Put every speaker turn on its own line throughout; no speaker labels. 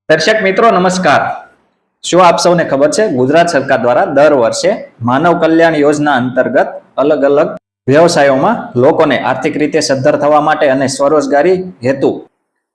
દર્શક મિત્રો નમસ્કાર। શું આપ સૌને ખબર છે ગુજરાત સરકાર દ્વારા દર વર્ષે માનવ કલ્યાણ યોજના અંતર્ગત અલગ અલગ વ્યવસાયોમાં લોકોને આર્થિક રીતે સદ્ધર થવા માટે અને સ્વરોજગારી હેતુ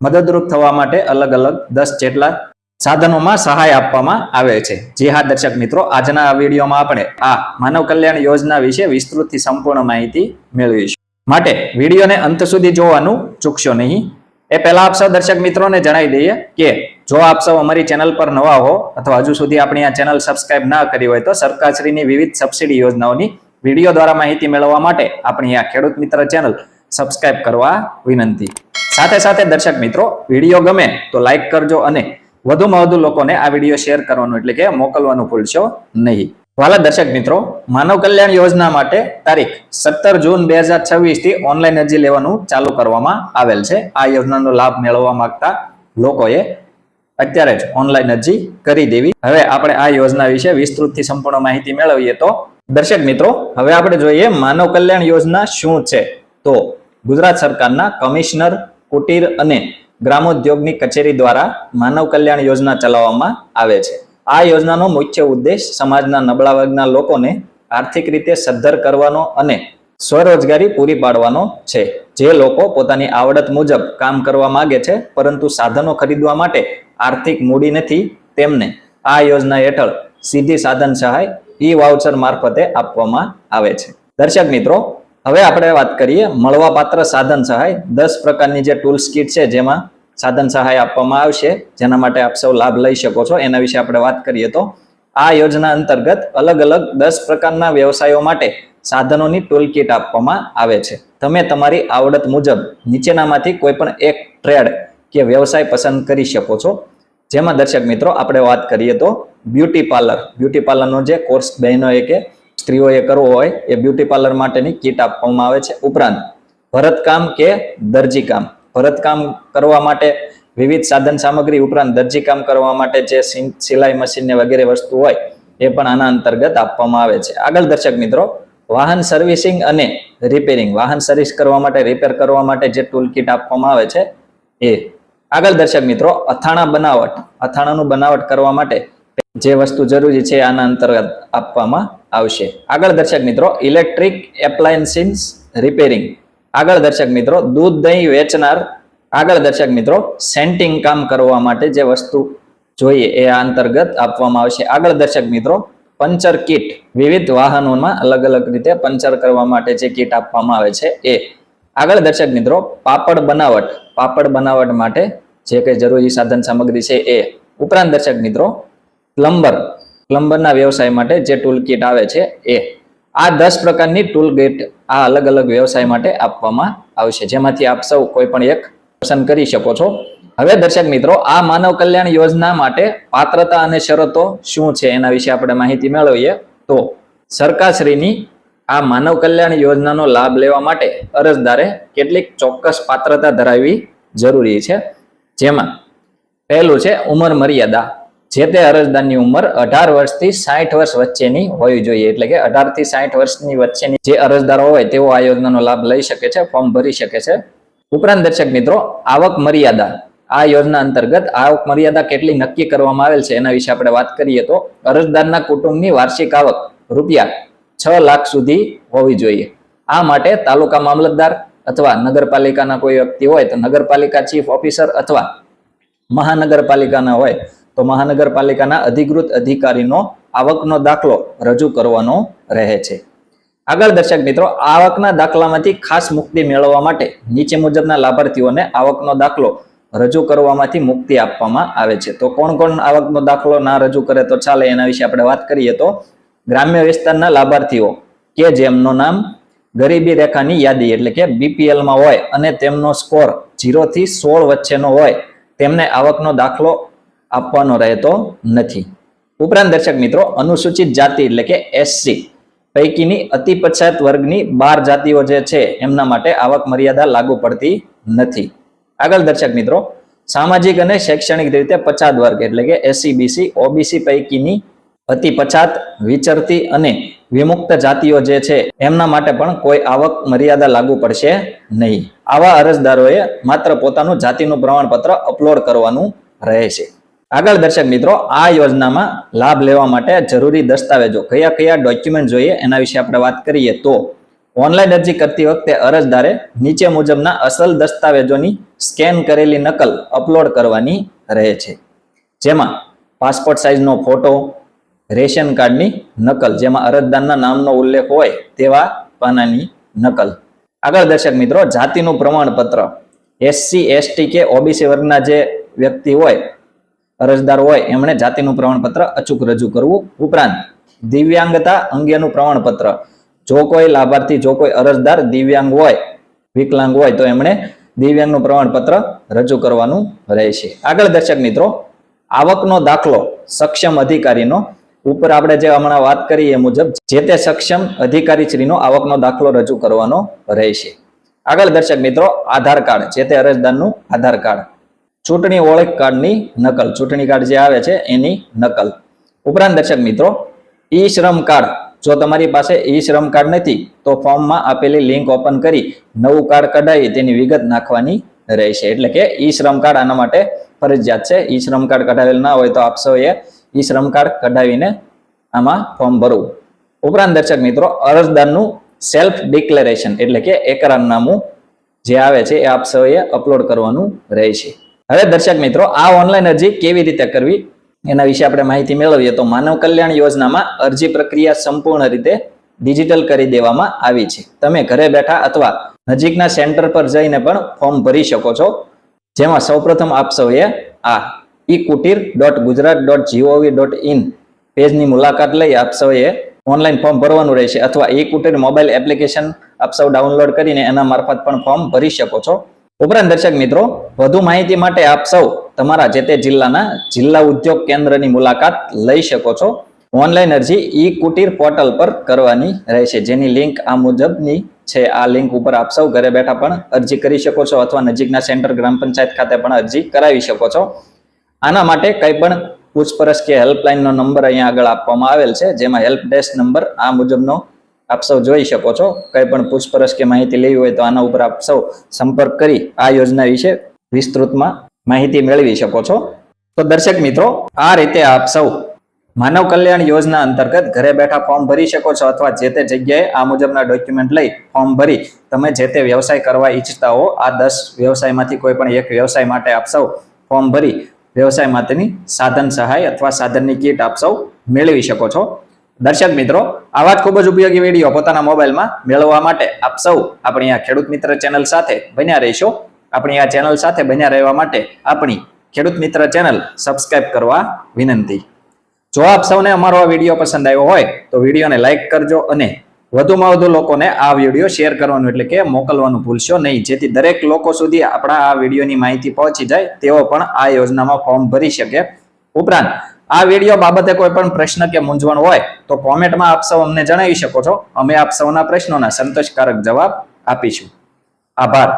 મદદરૂપ થવા માટે અલગ અલગ 10 જેટલા સાધનોમાં સહાય આપવામાં આવે છે। જી હા દર્શક મિત્રો, આજના આ વિડીયોમાં આપણે આ માનવ કલ્યાણ યોજના વિશે વિસ્તૃતથી સંપૂર્ણ માહિતી મેળવીશું, માટે વિડીયોને અંત સુધી જોવાનું ચૂકશો નહીં। એ પહેલા આપ સૌ દર્શક મિત્રોને જણાવી દઈએ કે જો આપ સૌ અમારી ચેનલ પર નવા હો અથવા હજુ સુધી આપણી આ ચેનલ સબસ્ક્રાઇબ ના કરી હોય તો સરકારશ્રીની વિવિધ સબસિડી યોજનાઓની વિડીયો દ્વારા માહિતી મેળવવા માટે આપણી આ ખેડૂત મિત્ર ચેનલ સબસ્ક્રાઇબ કરવા વિનંતી। સાથે સાથે દર્શક મિત્રો, વિડીયો ગમે તો લાઈક કરજો અને વધુમાં વધુ લોકોને આ વિડીયો શેર કરવાનું એટલે કે મોકલવાનું ભૂલશો નહીં। વાલા દર્શક મિત્રો, માનવ કલ્યાણ યોજના માટે તારીખ 17 જૂન 2026 થી ઓનલાઈન અરજી લેવાનું ચાલુ કરવામાં આવેલ છે। આ યોજનાનો લાભ મેળવવા માંગતા લોકોએ અત્યારે જ ઓનલાઈન અરજી કરી દેવી। હવે આપણે આ યોજના વિશે વિસ્તૃતથી સંપૂર્ણ માહિતી મેળવીએ તો દર્શક મિત્રો, હવે આપણે જોઈએ માનવ કલ્યાણ યોજના શું છે। તો ગુજરાત સરકારના કમિશનર કુટીર અને ગ્રામોદ્યોગની કચેરી દ્વારા માનવ કલ્યાણ યોજના ચલાવવામાં આવે છે। આ યોજનાનો મુખ્ય ઉદ્દેશ સમાજના નબળા વર્ગના લોકોને આર્થિક રીતે સદ્ધર કરવાનો અને સ્વરોજગારી પૂરી પાડવાનો છે। જે લોકો પોતાની આવડત મુજબ કામ કરવા માંગે છે પરંતુ સાધનો ખરીદવા માટે આર્થિક મૂડી નથી, તેમને આ યોજના હેઠળ સીધી સાધન સહાય ઈ-વાઉચર મારફતે આપવામાં આવે છે। દર્શક મિત્રો, હવે આપણે વાત કરીએ મળવાપાત્ર સાધન સહાય 10 પ્રકારની જે ટૂલ્સ કીટ છે જેમાં સાધન સહાય આપવામાં આવશે, જેના માટે આપ સૌ લાભ લઈ શકો છો, એના વિશે આપણે વાત કરીએ તો આ યોજના અંતર્ગત અલગ અલગ 10 પ્રકારના વ્યવસાયો માટે સાધનોની ટૂલ કીટ આપવામાં આવે છે। તમે તમારી આવડત મુજબ નીચેનામાંથી કોઈ પણ એક ટ્રેડ કે વ્યવસાય પસંદ કરી શકો છો। જેમાં દર્શક મિત્રો આપણે વાત કરીએ તો બ્યુટી પાર્લરનો જે કોર્સ બહેનોએ કે સ્ત્રીઓએ કરવો હોય એ બ્યુટી પાર્લર માટેની કીટ આપવામાં આવે છે। ઉપરાંત ભરતકામ કે દરજીકામ, ભરતકામ કરવા માટે વિવિધ સાધન સામગ્રી ઉપરાંત દરજીકામ કરવા માટે જે સિલાઈ મશીન ને વગેરે વસ્તુ હોય એ પણ આના અંતર્ગત આપવામાં આવે છે। આગળ દર્શક મિત્રો, વાહન સર્વિસિંગ અને રિપેરિંગ, વાહન સર્વિસ કરવા માટે રિપેર કરવા માટે જે ટૂલ કીટ આપવામાં આવે છે એ। આગળ દર્શક મિત્રો, અથાણાનું બનાવટ કરવા માટે જે વસ્તુ જરૂરી છે આના અંતર્ગત આપવામાં આવશે। આગળ દર્શક મિત્રો, ઇલેક્ટ્રિક એપ્લાયન્સીસ રિપેરિંગ। આગળ દર્શક મિત્રો, દૂધ દહીં વેચનાર। આગળ દર્શક મિત્રો, સેન્ટિંગ કામ કરવા માટે જે વસ્તુ જોઈએ એ આ અંતર્ગત આપવામાં આવશે। આગળ દર્શક મિત્રો, પંચર કીટ, વિવિધ વાહનોમાં અલગ અલગ રીતે પંચર કરવા માટે જે કીટ આપવામાં આવે છે એ। આગળ દર્શક મિત્રો, પાપડ બનાવટ માટે જે કઈ જરૂરી સાધન સામગ્રી છે એ। ઉપરાંત દર્શક મિત્રો, પ્લમ્બરના વ્યવસાય માટે જે ટૂલ કીટ આવે છે એ। આ 10 પ્રકારની ટૂલ કીટ આ અલગ અલગ વ્યવસાય માટે આપવામાં આવશે, જેમાંથી આપ સૌ કોઈ પણ એક પસંદ કરી શકો છો। હવે દર્શક મિત્રો, આ માનવ કલ્યાણ યોજના માટે પાત્રતા અને શરતો શું છે એના વિશે આપણે માહિતી મેળવીએ તો સરકારશ્રીની આ માનવ કલ્યાણ યોજનાનો લાભ લેવા માટે અરજદારે કેટલીક ચોક્કસ પાત્રતા ધરાવવી જરૂરી છે। જેમાં પહેલું છે ઉંમર મર્યાદા। જે તે અરજદારની ઉંમર 18 વર્ષથી 60 વર્ષ વચ્ચેની હોવી જોઈએ, એટલે કે 18 થી 60 વર્ષની વચ્ચેની જે અરજદારો હોય તેઓ આ યોજનાનો લાભ લઈ શકે છે, ફોર્મ ભરી શકે છે। ઉપરાંત દર્શક મિત્રો, આવક મર્યાદા। આ યોજના અંતર્ગત આવક મર્યાદા કેટલી નક્કી કરવામાં આવેલ છે એના વિશે આપણે વાત કરીએ તો અરજદારના કુટુંબની વાર્ષિક આવક રૂપિયા 6 લાખ સુધી હોવી જોઈએ। આ માટે તાલુકા મામલતદાર અથવા નગરપાલિકાના કોઈ વ્યક્તિ હોય તો નગરપાલિકા ચીફ ઓફિસર અથવા મહાનગરપાલિકાના હોય તો મહાનગરપાલિકાના અધિકૃત અધિકારીનો આવકનો દાખલો રજૂ કરવાનો રહે છે। આગળ દર્શક મિત્રો, આવકના દાખલામાંથી ખાસ મુક્તિ મેળવવા માટે નીચે મુજબના લાભાર્થીઓને આવકનો દાખલો રજૂ કરવામાંથી મુક્તિ આપવામાં આવે છે। તો કોણ કોણ આવકનો દાખલો ના રજૂ કરે તો ચાલે એના વિશે આપણે વાત કરીએ તો ગ્રામ્ય વિસ્તારના લાભાર્થીઓ કે જેમનું નામ ગરીબી રેખાની યાદી એટલે કે BPL માં હોય અને તેમનો સ્કોર 0 થી 16 વચ્ચેનો હોય તેમને આવકનો દાખલો આપવાનો રહેતો નથી। ઉપરાંત દર્શક મિત્રો, અનુસૂચિત જાતિ એટલે કે SC પૈકીની અતિ પછાત વર્ગની 12 જાતિઓ જે છે એમના માટે આવક મર્યાદા લાગુ પડતી નથી। આગળ દર્શક મિત્રો, સામાજિક અને શૈક્ષણિક રીતે પછાત વર્ગ એટલે કે SC BC OBC પૈકીની અતિ પછાત, વિચરતી અને વિમુક્ત જાતિઓ જે છે એમના માટે પણ કોઈ આવક મર્યાદા લાગુ પડશે નહીં। આવા અરજદારોએ માત્ર પોતાનું જાતિનું પ્રમાણપત્ર અપલોડ કરવાનું રહે છે। આગળ દર્શક મિત્રો, આ યોજનામાં લાભ લેવા માટે જરૂરી દસ્તાવેજો કયા કયા ડોક્યુમેન્ટ જોઈએ એના વિશે આપણે વાત કરીએ તો ઓનલાઈન અરજી કરતી વખતે અરજદારે નીચે મુજબના અસલ દસ્તાવેજોની સ્કેન કરેલી નકલ અપલોડ કરવાની રહે છે, જેમાં પાસપોર્ટ સાઇઝનો ફોટો, રેશન કાર્ડની નકલ જેમાં અરજદારના નામનો ઉલ્લેખ હોય તેવા પાનાની નકલ. આગળ દર્શક મિત્રો, જાતિનું પ્રમાણપત્ર એસસી એસટી કે ઓબીસી વર્ગના જે વ્યક્તિ હોય, અરજદાર હોય, એમણે જાતિનું પ્રમાણપત્ર અચૂક રજૂ કરવું. ઉપરાંત દિવ્યાંગતા અંગેનું પ્રમાણપત્ર, જો કોઈ લાભાર્થી, જો કોઈ અરજદાર દિવ્યાંગ હોય, વિકલાંગ હોય તો એમણે દિવ્યાંગનું પ્રમાણપત્ર રજૂ કરવાનું રહેશે. આગળ દર્શક મિત્રો, આવકનો દાખલો સક્ષમ અધિકારીનો, ઉપર આપણે જે હમણાં વાત કરી એ મુજબ જે તે સક્ષમ અધિકારીશ્રીનો આવકનો દાખલો રજૂ કરવાનો રહેશે. આગળ દર્શક મિત્રો, આધાર કાર્ડ, જે તે અરજદારનું આધાર કાર્ડ, ચૂંટણી ઓળખ કાર્ડની નકલ, ચૂંટણી કાર્ડ જે આવે છે એની નકલ. ઉપરાંત દર્શક મિત્રો, ઈ શ્રમ કાર્ડ, જો તમારી પાસે ઈ શ્રમ કાર્ડ નથી તો ફોર્મમાં આપેલી લિંક ઓપન કરી નવું કાર્ડ કઢાવી તેની વિગત નાખવાની રહેશે. એટલે કે ઈ શ્રમ કાર્ડ આના માટે ફરજિયાત છે. ઈ શ્રમ કાર્ડ કઢાવેલ ના હોય તો આપ સૌએ ઈ શ્રમ કાર્ડ કઢાવીને આમાં ફોર્મ ભરવું. ઉપરાંત દર્શક મિત્રો, અરજદારનું સેલ્ફ ડિક્લેરેશન એટલે કે એકરારનામું જે આવે છે એ આપ સૌએ અપલોડ કરવાનું રહેશે. હવે દર્શક મિત્રો, આ ઓનલાઈન અરજી કેવી રીતે કરવી એના વિશે આપણે માહિતી મેળવીએ તો માનવ કલ્યાણ યોજનામાં અરજી પ્રક્રિયા સંપૂર્ણ રીતે ડિજિટલ કરી દેવામાં આવી છે. તમે ઘરે બેઠા અથવા નજીકના સેન્ટર પર જઈને પણ ફોર્મ ભરી શકો છો, જેમાં સૌપ્રથમ આપ સૌએ આ ekutir.gujarat.gov.in પેજની મુલાકાત લઈ આપ સૌએ ઓનલાઈન ફોર્મ ભરવાનું રહેશે, અથવા ekutir મોબાઈલ એપ્લિકેશન આપ સૌ ડાઉનલોડ કરીને એના મારફત પણ ફોર્મ ભરી શકો છો. ઉપરાંત દર્શક મિત્રો, વધુ માહિતી માટે આપ સૌ તમારા જે તે જિલ્લાના જિલ્લા ઉદ્યોગ કેન્દ્રની મુલાકાત લઈ શકો છો. ઓનલાઈન અરજી ekutir પોર્ટલ પર કરવાની રહેશે, જેની લિંક આ મુજબની છે. આ લિંક ઉપર આપ સૌ ઘરે બેઠા પણ અરજી કરી શકો છો, અથવા નજીકના સેન્ટર ગ્રામ પંચાયત ખાતે પણ અરજી કરાવી શકો છો. આના માટે કંઈ પણ પૂછપરછ કે હેલ્પલાઇનનો નંબર અહીંયા આગળ આપવામાં આવેલ છે, જેમાં હેલ્પ ડેસ્ક નંબર આ મુજબનો આપ સૌ જોઈ શકો છો. કંઈ પણ પૂછપરછ કે માહિતી લેવી હોય તો આના ઉપર આપ સૌ સંપર્ક કરી આ યોજના વિશે વિસ્તૃતમાં માહિતી મેળવી શકો છો. તો દર્શક મિત્રો, આ રીતે આપ સૌ માનવ કલ્યાણ યોજના અંતર્ગત ઘરે બેઠા ફોર્મ ભરી શકો છો, અથવા જે તે જગ્યાએ આ મુજબના ડોક્યુમેન્ટ લઈ ફોર્મ ભરી તમે જે તે વ્યવસાય કરવા ઈચ્છતા હો, આ 10 વ્યવસાયમાંથી કોઈ પણ એક વ્યવસાય માટે આપ સૌ ફોર્મ ભરી વ્યવસાય માટેની સાધન સહાય અથવા સાધનની કીટ આપ સૌ મેળવી શકો છો. દર્શક મિત્રો, આવા જ ખૂબ જ ઉપયોગી વિડીયો પોતાના મોબાઈલમાં મેળવવા માટે આપ સૌ આપણી આ ખેડૂત મિત્ર ચેનલ સાથે બન્યા રહેશો. આપણી આ ચેનલ સાથે બન્યા રહેવા માટે આપણી ખેડૂત મિત્ર ચેનલ સબસ્ક્રાઇબ કરવા વિનંતી. જો આપ સૌને અમારો આ વિડીયો પસંદ આવ્યો હોય તો વિડીયોને લાઈક કરજો અને વધુમાં વધુ લોકોને આ વિડીયો શેર કરવાનું એટલે કે મોકલવાનું ભૂલશો નહીં, જેથી દરેક લોકો સુધી આપણા આ વિડીયોની માહિતી પહોંચી જાય, તેઓ પણ આ યોજનામાં ફોર્મ ભરી શકે. ઉપરાંત આ વિડીયો બાબતે કોઈ પણ પ્રશ્ન કે મૂંઝવણ હોય તો કોમેન્ટમાં આપ સૌ અમને જણાવી શકો છો. અમે આપ સૌના પ્રશ્નોના સંતોષકારક જવાબ આપીશું. આભાર.